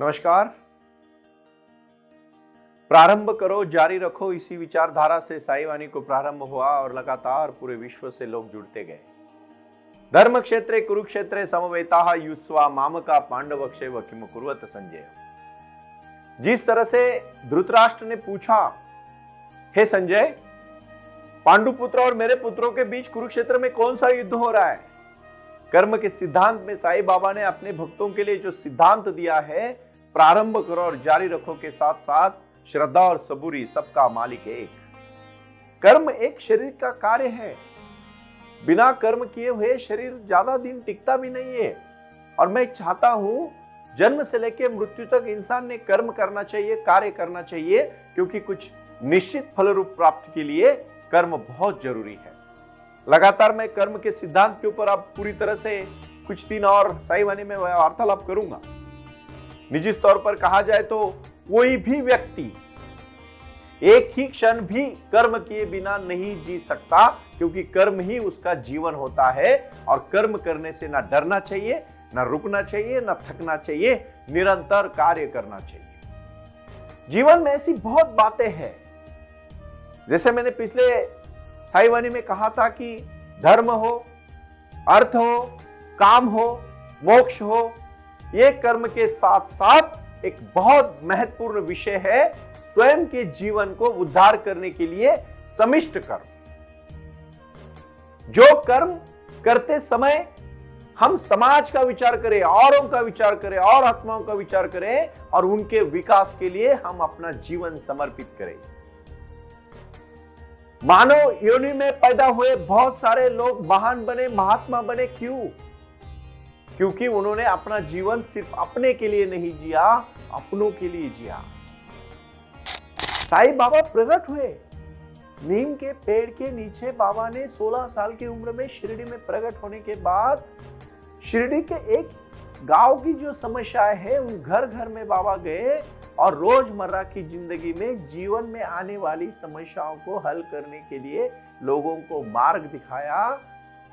नमस्कार। प्रारंभ करो, जारी रखो, इसी विचारधारा से साई वाणी को प्रारंभ हुआ और लगातार पूरे विश्व से लोग जुड़ते गए। धर्म क्षेत्रे कुरुक्षेत्रे समवेताः युत्स्वा मामका पांडवक्षेव किम कुर्वत संजय। जिस तरह से धृतराष्ट्र ने पूछा, हे संजय, पांडुपुत्र और मेरे पुत्रों के बीच कुरुक्षेत्र में कौन सा युद्ध हो रहा है? कर्म के सिद्धांत में साईं बाबा ने अपने भक्तों के लिए जो सिद्धांत दिया है, प्रारंभ करो और जारी रखो के साथ साथ श्रद्धा और सबूरी, सबका मालिक एक। कर्म एक शरीर का कार्य है। बिना कर्म किए हुए शरीर ज्यादा दिन टिकता भी नहीं है। और मैं चाहता हूं जन्म से लेकर मृत्यु तक इंसान ने कर्म करना चाहिए, कार्य करना चाहिए, क्योंकि कुछ निश्चित फल रूप प्राप्ति के लिए कर्म बहुत जरूरी है। लगातार मैं कर्म के सिद्धांत के ऊपर अब पूरी तरह से कुछ दिन और साई वाणी में वार्तालाप करूंगा। निजी तौर पर कहा जाए तो कोई भी व्यक्ति एक ही क्षण भी कर्म किए बिना नहीं जी सकता, क्योंकि कर्म ही उसका जीवन होता है। और कर्म करने से ना डरना चाहिए, ना रुकना चाहिए, ना थकना चाहिए, निरंतर कार्य करना चाहिए। जीवन में ऐसी बहुत बातें हैं, जैसे मैंने पिछले साई वाणी में कहा था कि धर्म हो, अर्थ हो, काम हो, मोक्ष हो, ये कर्म के साथ साथ एक बहुत महत्वपूर्ण विषय है स्वयं के जीवन को उद्धार करने के लिए समिष्ट कर्म। जो कर्म करते समय हम समाज का विचार करें, औरों का विचार करें, और आत्माओं का विचार करें और उनके विकास के लिए हम अपना जीवन समर्पित करें। मानव योनि में पैदा हुए बहुत सारे लोग महान बने, महात्मा बने। क्यों? क्योंकि उन्होंने अपना जीवन सिर्फ अपने के लिए नहीं जिया, अपनों के लिए जिया। साईं बाबा प्रकट हुए नीम के पेड़ के नीचे। बाबा ने 16 साल की उम्र में शिरडी में प्रकट होने के बाद शिरडी के एक गांव की जो समस्याएं है, उन घर घर में बाबा गए और रोजमर्रा की जिंदगी में जीवन में आने वाली समस्याओं को हल करने के लिए लोगों को मार्ग दिखाया।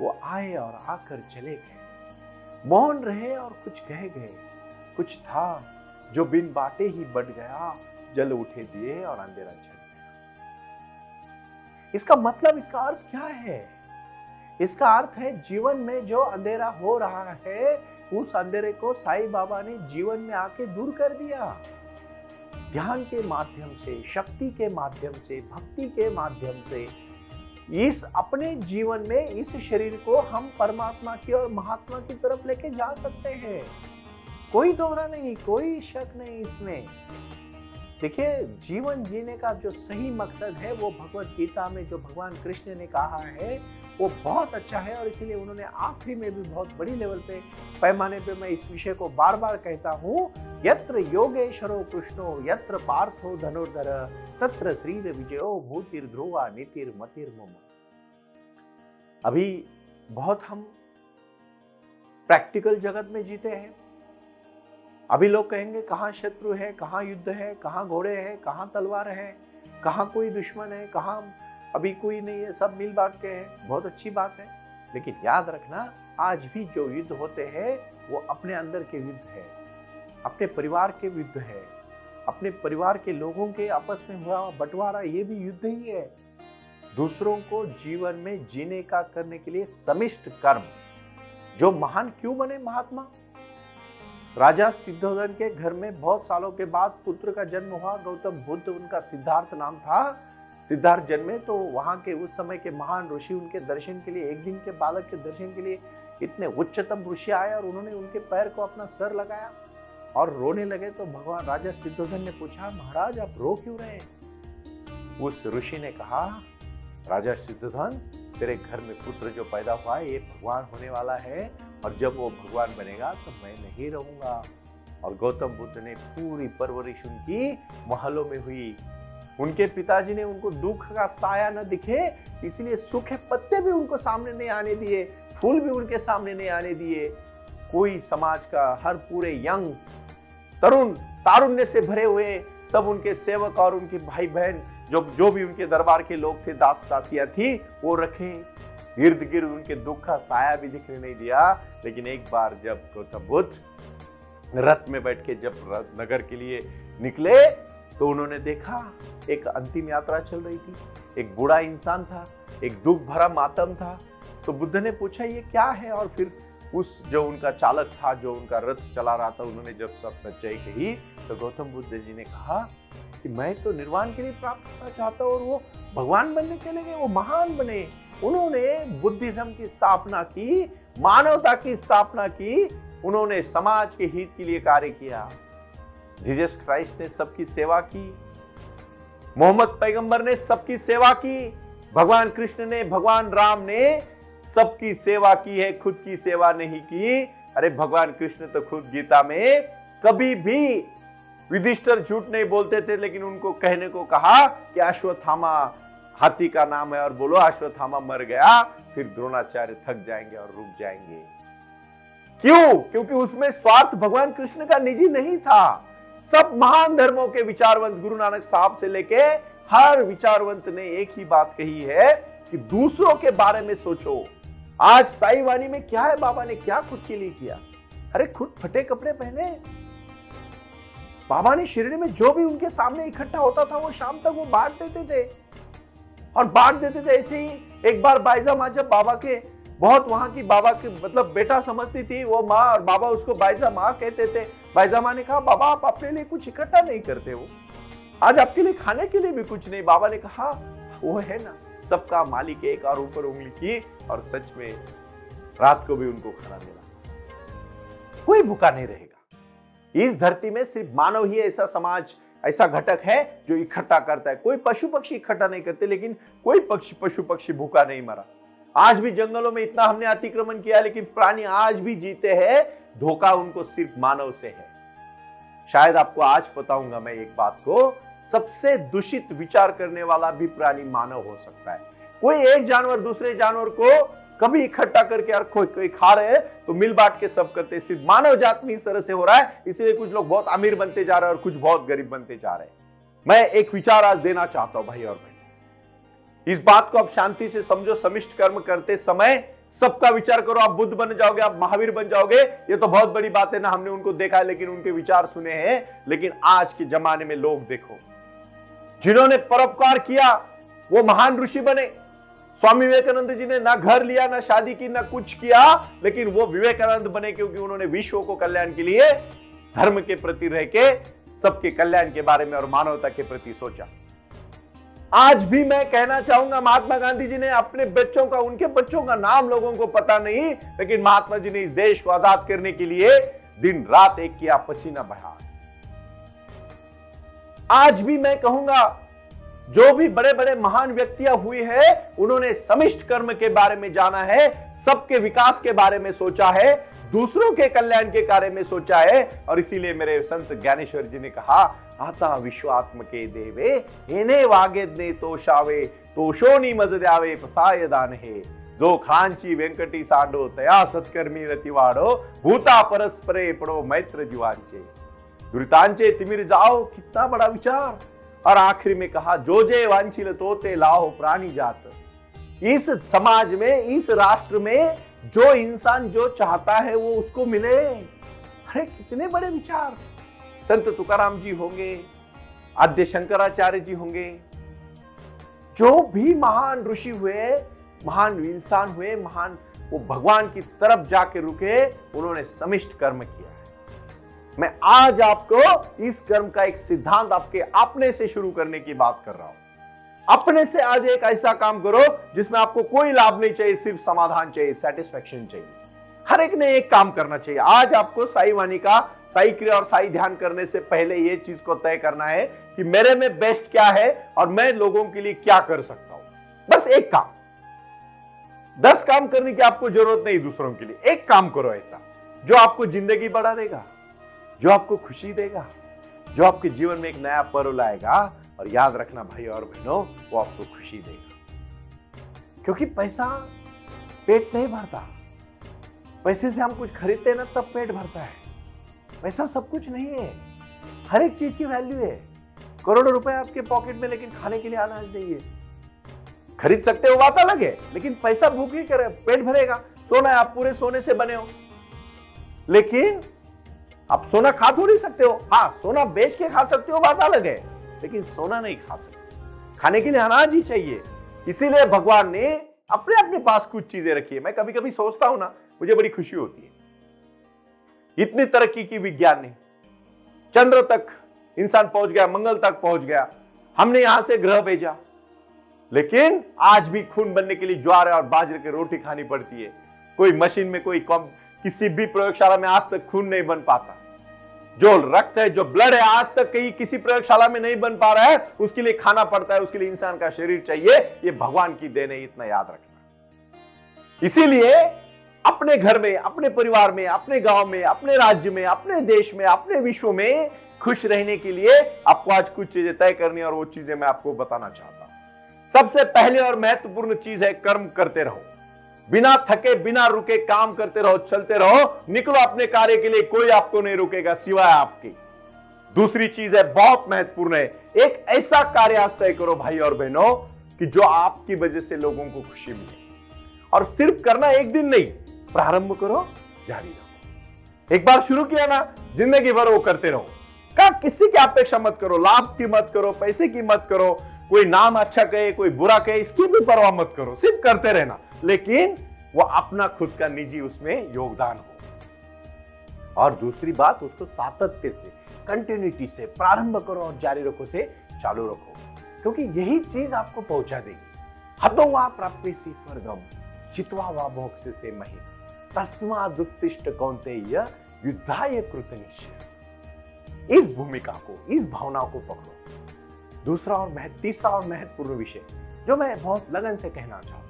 वो आए और आकर चले गए, मौन रहे और कुछ कह गए। कुछ था जो बिन बाटे ही बढ़ गया, जल उठे दिए और अंधेरा चल गया। इसका मतलब, इसका अर्थ क्या है? इसका अर्थ है जीवन में जो अंधेरा हो रहा है, उस अंधेरे को साईं बाबा ने जीवन में आके दूर कर दिया। ध्यान के माध्यम से, शक्ति के माध्यम से, भक्ति के माध्यम से इस अपने जीवन में इस शरीर को हम परमात्मा की और महात्मा की तरफ लेके जा सकते हैं। कोई दोहरा नहीं, कोई शक नहीं इसमें। देखिए, जीवन जीने का जो सही मकसद है वो भगवत गीता में जो भगवान कृष्ण ने कहा है वो बहुत अच्छा है। और इसीलिए उन्होंने आखिरी में भी बहुत बड़ी लेवल पे, पैमाने पे मैं इस विषय को बार बार कहता हूँ, यत्र योगेश्वरो कृष्णो यत्र पार्थो धनुर्धर तत्र श्रीर विजयो भूतिर्ध्रुवा नीतिर्मतिर्मम। अभी बहुत हम प्रैक्टिकल जगत में जीते हैं। अभी लोग कहेंगे कहाँ शत्रु है, कहाँ युद्ध है, कहाँ घोड़े हैं, कहाँ तलवार है, कहाँ कोई दुश्मन है, कहाँ अभी कोई नहीं है, सब मिल बांट के हैं। बहुत अच्छी बात है, लेकिन याद रखना, आज भी जो युद्ध होते हैं वो अपने अंदर के युद्ध है, अपने परिवार के युद्ध है, अपने परिवार के लोगों के आपस में हुआ बंटवारा, ये भी युद्ध ही है। दूसरों को जीवन में जीने का करने के लिए समिष्ट कर्म। जो महान क्यों बने महात्मा? राजा सिद्धोधन के घर में बहुत सालों के बाद पुत्र का जन्म हुआ, गौतम बुद्ध उनका सिद्धार्थ नाम था। सिद्धार्थ जन्मे तो वहां के उस समय के महान ऋषि उनके दर्शन के लिए, एक दिन के बालक के दर्शन के लिए इतने उच्चतम ऋषि आए और उन्होंने उनके पैर को अपना सर लगाया और रोने लगे। तो भगवान राजा सिद्धोधन ने पूछा, महाराज आप रो क्यों रहे हैं? उस ऋषि ने कहा, राजा सिद्धोधन, तेरे घर में पुत्र जो पैदा हुआ है ये भगवान होने वाला है, और जब वो भगवान बनेगा तो मैं नहीं रहूंगा। और गौतम बुद्ध ने पूरी परवरिश उनकी महलों में हुई। उनके पिताजी ने उनको दुख का साया न दिखे, इसलिए सूखे पत्ते भी उनको सामने नहीं आने दिए, फूल भी उनके सामने नहीं आने दिए। कोई समाज का हर पूरे यंग तरुण, तारुण्य से भरे हुए सब उनके सेवक और उनके भाई बहन जो भी उनके दरबार के लोग थे, दास दासियां थी, वो रखे। इर्द गिर्द उनके दुख का साया भी दिखने नहीं दिया। लेकिन एक बार जब गौतम बुद्ध रथ में बैठ के जब नगर के लिए निकले तो उन्होंने देखा एक अंतिम यात्रा चल रही थी, एक बूढ़ा इंसान था, एक दुख भरा मातम था। तो बुद्ध ने पूछा ये क्या है, और फिर उस जो उनका चालक था, जो उनका रथ चला रहा था, उन्होंने जब सब सच्चाई कही तो गौतम बुद्ध जी ने कहा कि मैं तो निर्वाण के लिए प्राप्त करना चाहता हूं, और वो भगवान बनने चले गए, वो महान बने। उन्होंने बुद्धिज्म की स्थापना की, मानवता की स्थापना की, उन्होंने समाज के हित के लिए कार्य किया। जीसस क्राइस्ट ने सबकी सेवा की, मोहम्मद पैगंबर ने सबकी सेवा की, भगवान कृष्ण ने, भगवान राम ने सबकी सेवा की है, खुद की सेवा नहीं की। अरे भगवान कृष्ण तो खुद गीता में कभी भी युधिष्ठिर झूठ नहीं बोलते थे, लेकिन उनको कहने को कहा कि अश्वत्थामा हाथी का नाम है और बोलो अश्वत्थामा मर गया, फिर द्रोणाचार्य थक जाएंगे और रुक जाएंगे। क्यों? क्योंकि उसमें स्वार्थ भगवान कृष्ण का निजी नहीं था। सब महान धर्मों के विचारवंत, गुरु नानक साहब से लेके हर विचारवंत ने एक ही बात कही है कि दूसरों के बारे में सोचो। आज साई वाणी में क्या है, बाबा ने क्या खुद के लिए किया? अरे खुद फटे कपड़े पहने। बाबा ने शिरडी में जो भी उनके सामने इकट्ठा होता था वो शाम तक वो बांट देते थे, और बांट देते थे। ऐसे ही एक बार बाईजा माँ जब बाबा के बहुत वहां की बाबा के मतलब बेटा समझती थी वो माँ, और बाबा उसको बाईजा माँ कहते थे। बाईजा माँ ने कहा बाबा आप अपने लिए कुछ इकट्ठा नहीं करते हो, आज आपके लिए खाने के लिए भी कुछ नहीं। बाबा ने कहा वो है ना सबका मालिक एक, और ऊपर उंगली की, और सच में रात को भी उनको खाना मिला। कोई भूखा नहीं रहेगा। इस धरती में सिर्फ मानव ही ऐसा समाज, ऐसा घटक है जो इकट्ठा करता है। कोई पशु पक्षी इकट्ठा नहीं करते, लेकिन कोई पशु पक्षी भूखा नहीं मरा। आज भी जंगलों में इतना हमने अतिक्रमण किया, लेकिन प्राणी आज भी जीते हैं। धोखा उनको सिर्फ मानव से है। शायद आपको आज बताऊंगा मैं एक बात को, सबसे दूषित विचार करने वाला भी प्राणी मानव हो सकता है। कोई एक जानवर दूसरे जानवर को कभी इकट्ठा करके और कोई खा रहे हैं तो मिल बांट के सब करते। सिर्फ मानव जात में इस तरह से हो रहा है, इसलिए कुछ लोग बहुत अमीर बनते जा रहे हैं और कुछ बहुत गरीब बनते जा रहे हैं। मैं एक विचार आज देना चाहता हूं भाई और बहन, इस बात को आप शांति से समझो। समिष्ट कर्म करते समय सबका विचार करो, आप बुद्ध बन जाओगे, आप महावीर बन जाओगे। ये तो बहुत बड़ी बात है ना, हमने उनको देखा है, लेकिन उनके विचार सुने हैं। लेकिन आज के जमाने में लोग देखो, जिन्होंने परोपकार किया वो महान ऋषि बने। स्वामी विवेकानंद जी ने ना घर लिया, ना शादी की, ना कुछ किया, लेकिन वो विवेकानंद बने क्योंकि उन्होंने विश्व को कल्याण के लिए धर्म के प्रति रह के सबके कल्याण के बारे में और मानवता के प्रति सोचा। आज भी मैं कहना चाहूंगा, महात्मा गांधी जी ने अपने बच्चों का, उनके बच्चों का नाम लोगों को पता नहीं, लेकिन महात्मा जी ने इस देश को आजाद करने के लिए दिन रात एक किया, पसीना बहा। आज भी मैं कहूंगा, जो भी बड़े बड़े महान व्यक्तियां हुई है, उन्होंने समिष्ट कर्म के बारे में जाना है, सबके विकास के बारे में सोचा है, दूसरों के कल्याण के कार्य में सोचा है। और इसीलिए मेरे संत ज्ञानेश्वर जी ने कहा, आता विश्वात्म के देवे एने वागेदने तोषावे तोषोनी मज द्यावे पसाय दान है जो खांची वेंकटी सांडो तया सत्कर्मी रतिवाड़ो भूता परस्परे पड़ो मैत्र जीवांचे दुरितांचे तिमिर जाओ। कितना बड़ा विचार। और आखिर में कहा, जो जे वांछिल तोते लाहो प्राणी जात। इस समाज में, इस राष्ट्र में जो इंसान जो चाहता है वो उसको मिले। अरे कितने बड़े विचार। संत तुकाराम जी होंगे, आद्य शंकराचार्य जी होंगे, जो भी महान ऋषि हुए, महान इंसान हुए, महान, वो भगवान की तरफ जाके रुके, उन्होंने समिष्ट कर्म किया है। मैं आज आपको इस कर्म का एक सिद्धांत आपके अपने से शुरू करने की बात कर रहा हूं। अपने से आज एक ऐसा काम करो जिसमें आपको कोई लाभ नहीं चाहिए, सिर्फ समाधान चाहिए, सेटिस्फेक्शन चाहिए। हर एक ने एक काम करना चाहिए। आज आपको साई वाणी का, साई क्रिया और साई ध्यान करने से पहले ये चीज को तय करना है कि मेरे में बेस्ट क्या है और मैं लोगों के लिए क्या कर सकता हूं। बस एक काम, 10 काम करने की आपको जरूरत नहीं दूसरों के लिए। एक काम करो ऐसा जो आपको जिंदगी बढ़ा देगा, जो आपको खुशी देगा, जो आपके जीवन में एक नया पर्व लाएगा। और याद रखना भाई और बहनों, वो आपको खुशी देगा। क्योंकि पैसा पेट नहीं भरता। पैसे से हम कुछ खरीदते हैं ना, तब पेट भरता है। पैसा सब कुछ नहीं है। हर एक चीज की वैल्यू है। करोड़ों रुपए आपके पॉकेट में, लेकिन खाने के लिए अनाज नहीं है। खरीद सकते हो, बात अलग है, लेकिन पैसा भूख ही करे, पेट भरेगा। सोना है, आप पूरे सोने से बने हो, लेकिन आप सोना खा थोड़ी सकते हो, हाँ सोना बेच के खा सकते हो, बात अलग है, लेकिन सोना नहीं खा सकते। खाने के लिए अनाज ही चाहिए। इसीलिए भगवान ने अपने अपने पास कुछ चीजें रखी है। मैं कभी कभी सोचता हूं ना, मुझे बड़ी खुशी होती है, इतनी तरक्की की विज्ञान ने, चंद्र तक इंसान पहुंच गया, मंगल तक पहुंच गया, हमने यहां से ग्रह भेजा, लेकिन आज भी खून बनने के लिए ज्वार और बाजरे की रोटी खानी पड़ती है। कोई मशीन में, किसी भी प्रयोगशाला में आज तक खून नहीं बन पाता। जो रक्त है, जो ब्लड है, आज तक कहीं किसी प्रयोगशाला में नहीं बन पा रहा है, उसके लिए खाना पड़ता है, उसके लिए इंसान का शरीर चाहिए। ये भगवान की देन है, इतना याद रखना। इसीलिए अपने घर में, अपने परिवार में, अपने गांव में, अपने राज्य में, अपने देश में, अपने विश्व में खुश रहने के लिए आपको आज कुछ चीजें तय करनी है, और वो चीजें मैं आपको बताना चाहता हूं। सबसे पहले और महत्वपूर्ण चीज है, कर्म करते रहो, बिना थके, बिना रुके काम करते रहो, चलते रहो, निकलो अपने कार्य के लिए, कोई आपको नहीं रुकेगा सिवाय आपके। दूसरी चीज है, बहुत महत्वपूर्ण है, एक ऐसा कार्य आज तय करो भाई और बहनों कि जो आपकी वजह से लोगों को खुशी मिले। और सिर्फ करना एक दिन नहीं, प्रारंभ करो, जारी रखो। एक बार शुरू किया ना, जिंदगी भर वो करते रहो। किसी की अपेक्षा मत करो, लाभ की मत करो, पैसे की मत करो, कोई नाम अच्छा कहे, कोई बुरा कहे, इसकी भी परवाह मत करो, सिर्फ करते रहना, लेकिन वो अपना खुद का निजी उसमें योगदान हो। और दूसरी बात, उसको सातत्य से, कंटिन्यूटी से प्रारंभ करो और जारी रखो से चालू रखो, क्योंकि यही चीज आपको पहुंचा देगी। हतो वा प्राप्यसि स्वर्गम चित्वा वा मोक्षसे महि तस्मादुत्तिष्ठ कौन्तेय युद्धाय कृतनिश्चय। इस भूमिका को, इस भावना को पकड़ो। तीसरा और महत्वपूर्ण विषय जो मैं बहुत लगन से कहना चाहता हूं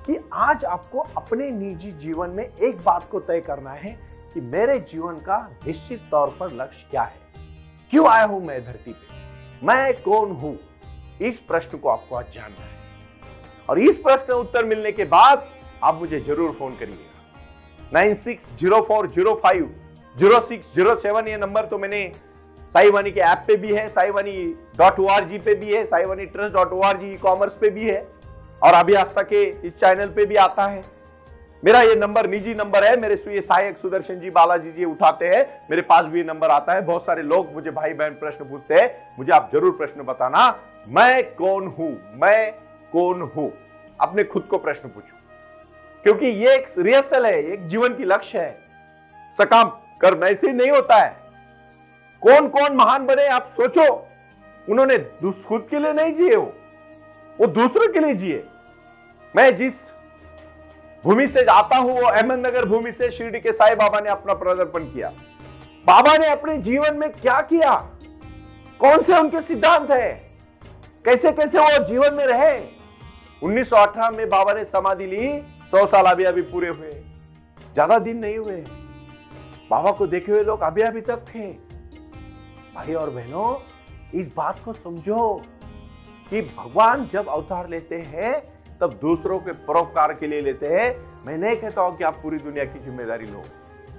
कि आज आपको अपने निजी जीवन में एक बात को तय करना है कि मेरे जीवन का निश्चित तौर पर लक्ष्य क्या है, क्यों आया हूं मैं धरती पे, मैं कौन हूं। इस प्रश्न को आपको आज जानना है, और इस प्रश्न का उत्तर मिलने के बाद आप मुझे जरूर फोन करिएगा। 9604050607 ये नंबर तो मैंने साईवानी के ऐप पे भी है, साईवानी.org पे भी है, साईवानीट्रस्ट.org ई-कॉमर्स पे भी है, और अभी आस्था के इस चैनल पे भी आता है। मेरा ये नंबर निजी नंबर है, मेरे ये सहायक सुदर्शन जी बालाजी जी उठाते हैं, मेरे पास भी ये नंबर आता है। बहुत सारे लोग मुझे भाई बहन प्रश्न पूछते हैं, मुझे आप जरूर प्रश्न बताना, मैं कौन हूं, मैं कौन हूं। अपने खुद को प्रश्न पूछो, क्योंकि ये एक रिहर्सल है, एक जीवन की लक्ष्य है। सकाम कर्म ऐसे नहीं होता है। कौन कौन महान बने आप सोचो, उन्होंने खुद के लिए नहीं जिए, वो दूसरों के लिए जिए। मैं जिस भूमि से आता हूं वो अहमदनगर भूमि से शिरडी के साईं बाबा ने अपना पदार्पण किया। बाबा ने अपने जीवन में क्या किया, कौन से उनके सिद्धांत है, कैसे कैसे वो जीवन में रहे। 1918 में बाबा ने समाधि ली, 100 साल अभी पूरे हुए, ज्यादा दिन नहीं हुए। बाबा को देखे हुए लोग अभी तक थे। भाई और बहनों, इस बात को समझो कि भगवान जब अवतार लेते हैं तब दूसरों के परोपकार के लिए लेते हैं। मैं नहीं कहता हूं कि आप पूरी दुनिया की जिम्मेदारी लो,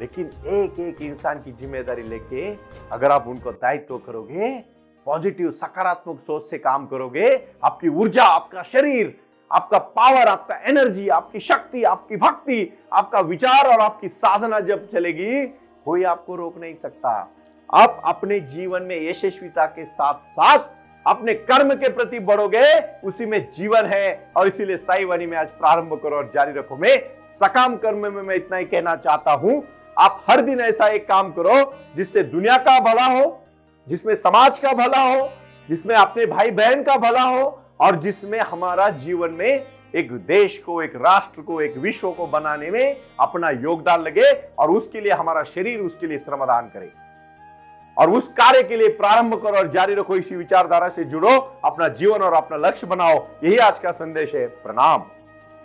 लेकिन एक एक इंसान की जिम्मेदारी लेके अगर आप उनको दायित्व करोगे, पॉजिटिव सकारात्मक सोच से काम करोगे, आपकी ऊर्जा, आपका शरीर, आपका पावर, आपका एनर्जी, आपकी शक्ति, आपकी भक्ति, आपका विचार और आपकी साधना जब चलेगी, कोई आपको रोक नहीं सकता। आप अपने जीवन में यशस्विता के साथ साथ अपने कर्म के प्रति बढ़ोगे, उसी में जीवन है। और इसीलिए साईवानी में आज प्रारंभ करो और जारी रखो में सकाम कर्म में मैं इतना ही कहना चाहता हूं। आप हर दिन ऐसा एक काम करो जिससे दुनिया का भला हो, जिसमें समाज का भला हो, जिसमें अपने भाई बहन का भला हो, और जिसमें हमारा जीवन में एक देश को, एक राष्ट्र को, एक विश्व को बनाने में अपना योगदान लगे, और उसके लिए हमारा शरीर उसके लिए श्रमदान करे, और उस कार्य के लिए प्रारंभ करो और जारी रखो। इसी विचारधारा से जुड़ो, अपना जीवन और अपना लक्ष्य बनाओ। यही आज का संदेश है। प्रणाम।